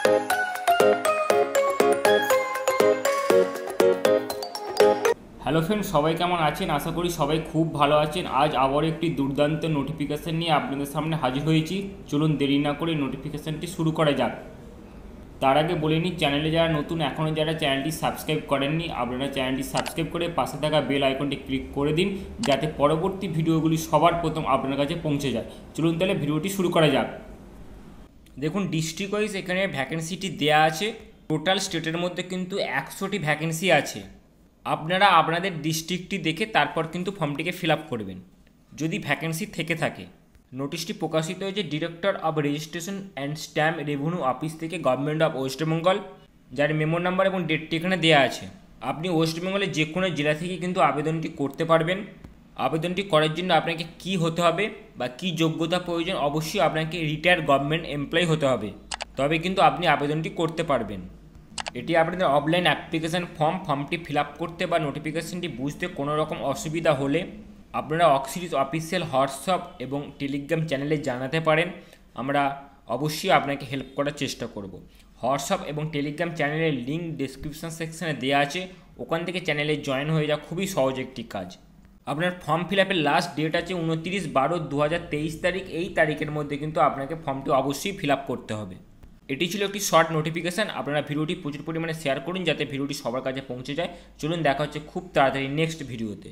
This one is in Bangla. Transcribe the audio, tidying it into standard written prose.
হ্যালো ফ্রেন্ড, সবাই কেমন আছেন? আশা করি সবাই খুব ভালো আছেন। আজ আবার একটি দুর্দান্ত নোটিফিকেশান নিয়ে আপনাদের সামনে হাজির হয়েছি। চলুন দেরি না করে নোটিফিকেশানটি শুরু করা যাক। তার আগে বলে নিই, চ্যানেলে যারা নতুন, এখনও যারা চ্যানেলটি সাবস্ক্রাইব করেননি, আপনারা চ্যানেলটি সাবস্ক্রাইব করে পাশে থাকা বেল আইকনটি ক্লিক করে দিন, যাতে পরবর্তী ভিডিওগুলি সবার প্রথম আপনার কাছে পৌঁছে যায়। চলুন তাহলে ভিডিওটি শুরু করা যাক। দেখুন, ডিস্ট্রিক্ট ওয়াইজ এখানে ভ্যাকেন্সিটি দেয়া আছে। টোটাল স্টেটের মধ্যে কিন্তু 100টি ভ্যাকেন্সি আছে। আপনারা আপনাদের ডিস্ট্রিক্টটি দেখে তারপর কিন্তু ফর্মটিকে ফিল আপ করবেন যদি ভ্যাকেন্সি থেকে থাকে। নোটিশটি প্রকাশিত হয়েছে director of registration and stamp revenue office থেকে, গভর্নমেন্ট অফ ওয়েস্ট বেঙ্গল, যার মেমো নাম্বার এবং ডেটটি এখানে দেওয়া আছে। আপনি ওয়েস্ট বেঙ্গলের যে কোনো জেলা থেকে কিন্তু আবেদনটি করতে পারবেন। আবেদনটি করার জন্য আপনাকে কি হতে হবে বা কি যোগ্যতা প্রয়োজন, অবশ্যই আপনাকে রিটায়ার্ড গভর্নমেন্ট এমপ্লয়ি হতে হবে, তবে কিন্তু আপনি আবেদনটি করতে পারবেন। এটি আপনাদের অফলাইন অ্যাপ্লিকেশান ফর্মটি ফিল আপ করতে বা নোটিফিকেশানটি বুঝতে কোনো রকম অসুবিধা হলে আপনারা অক্সিলিস অফিসিয়াল হোয়াটসঅ্যাপ এবং টেলিগ্রাম চ্যানেলে জানাতে পারেন। আমরা অবশ্যই আপনাকে হেল্প করার চেষ্টা করব। হোয়াটসঅ্যাপ এবং টেলিগ্রাম চ্যানেলের লিঙ্ক ডেসক্রিপশন সেকশানে দেওয়া আছে, ওখান থেকে চ্যানেলে জয়েন হয়ে যাওয়া খুবই সহজ একটি কাজ। আপনার ফর্ম ফিল আপের লাস্ট ডেট আছে 29/12/2023 তারিখ। এই তারিখের মধ্যে কিন্তু আপনাকে ফর্মটি অবশ্যই ফিল আপ করতে হবে। এটি ছিল একটি শর্ট নোটিফিকেশান। আপনারা ভিডিওটি প্রচুর পরিমাণে শেয়ার করুন যাতে ভিডিওটি সবার কাছে পৌঁছে যায়। চলুন দেখা হচ্ছে খুব তাড়াতাড়ি নেক্সট ভিডিওতে।